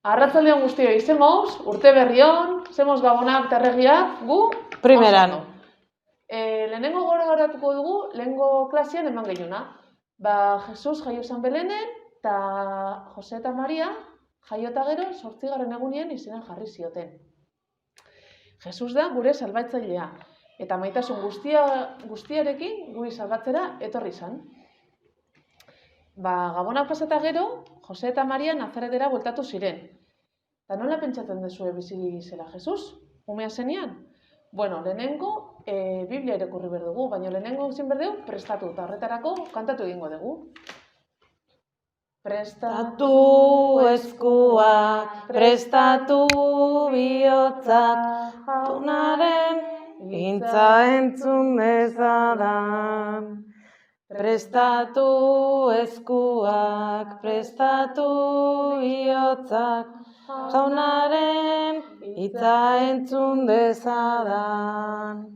Arratsaldeon guztioi, zemoz, urte berrion, zemoz gabonak terregiak, gu? Primeran. Lehenengo goratuko dugu, lehengo klasean eman gehiuna. Jesus jaio zan Belenen, eta Jose eta Maria jaio eta gero 8. egunien izena jarri zioten. Jesus da gure salbatzailea, eta maitasun guztiarekin guri salbatzera etorri zan. Gabonak pasata gero, Jose eta Maria Nazaretera bueltatu ziren. Eta nola pentsatzen duzue bizi zela Jesus? Umea zenean? Bueno, lehenengo Biblia irakurri behar dugu, baina lehenengo ezin behar dugu prestatu, eta horretarako kantatu egingo dugu. Prestatu eskuak, prestatu bihotzak, tunaren hitza entzun dezadan. Prestatu eskuak, prestatu bihotzak, jaunaren hitza entzun dezadan.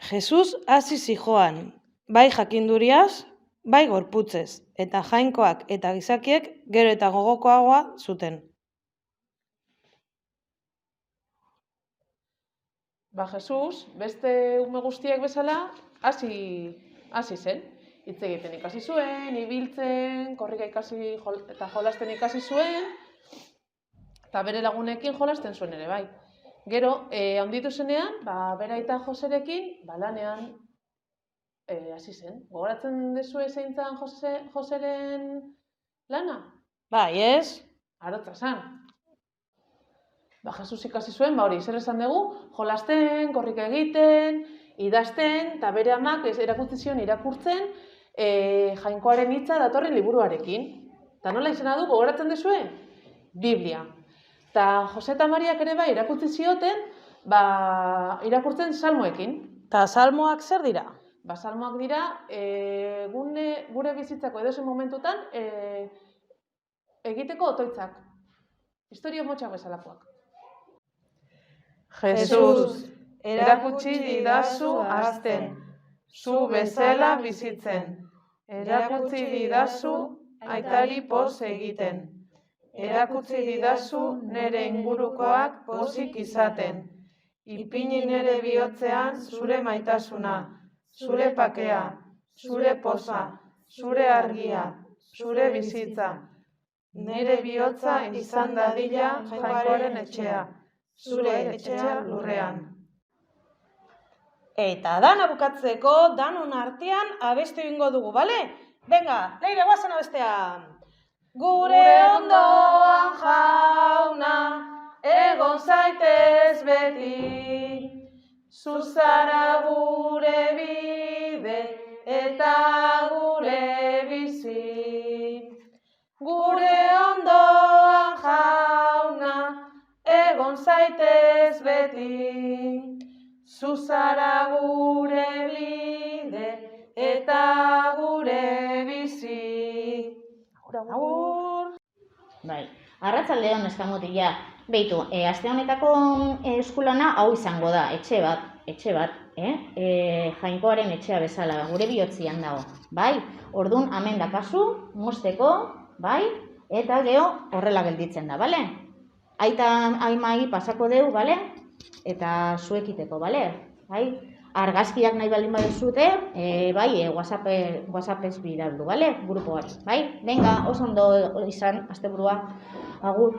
Jesus hasi zijoan, bai jakinduriaz, bai gorputzez, eta jainkoak eta gizakiek gero eta gogokoagoa zuten. Jesus, beste ume guztiek bezala, hasi zen. Hitz egiten ikasi zuen, ibiltzen, korrika ikasi eta jolasten ikasi zuen, eta bere lagunekin jolasten zuen ere bai. Gero, handitu zenean, bera eta Joserekin, lanean hasi zen. Gogoratzen duzue zein zan Joseren lana? Bai, ez? Arotza zan. Jesus ikasi zuen, hori, zer esan dugu, jolasten, korrika egiten, idazten, eta bere amak erakutsi zion irakurtzen, jainkoaren hitza datorren liburuarekin. Eta nola izena du, gogoratzen duzue? Biblia. Eta Jose eta Mariak ere bai irakutsi zioten, irakurtzen salmoekin. Eta salmoak zer dira? Salmoak dira, gure bizitzako edozein momentutan egiteko otoitzak. Historia motxak bezalakoak. Jesus, erakutsi didazu hasten, zu bezala bizitzen. Erakutsi didazu aitari poz egiten. Erakutsi didazu nere ingurukoak pozik izaten. Ipini nere bihotzean zure maitasuna, zure pakea, zure poza, zure argia, zure bizitza. Nere bihotza izan dadila jainkoaren etxea, zure etxea lurrean. Eta dana bukatzeko, danon artean abestu egingo dugu, bale? Venga, leire guazen abestean! Gure ondoan jauna, egon zaitez beti, zu zara gure bide eta gure bizi. Gure ondoan jauna, egon zaitez beti, zu zara gure bide eta gure bizi. Agur! Bai, arratsaldeon eskamotila. Beitu, aste honetako eskulana hau izango da, etxe bat, jainkoaren etxea bezala, gure bihotzian dago, bai? Ordun hemen dakazu, mozteko, bai? Eta gero horrela gelditzen da, bale? Aita aimai pasako deu, bale? Eta zuekiteko, bale? Bai? Argazkiak nahi baldin baduzute, bai, WhatsAppez bidaldu, bale? Grupoari, bai? Venga, oso ondo izan, asteburua, agur.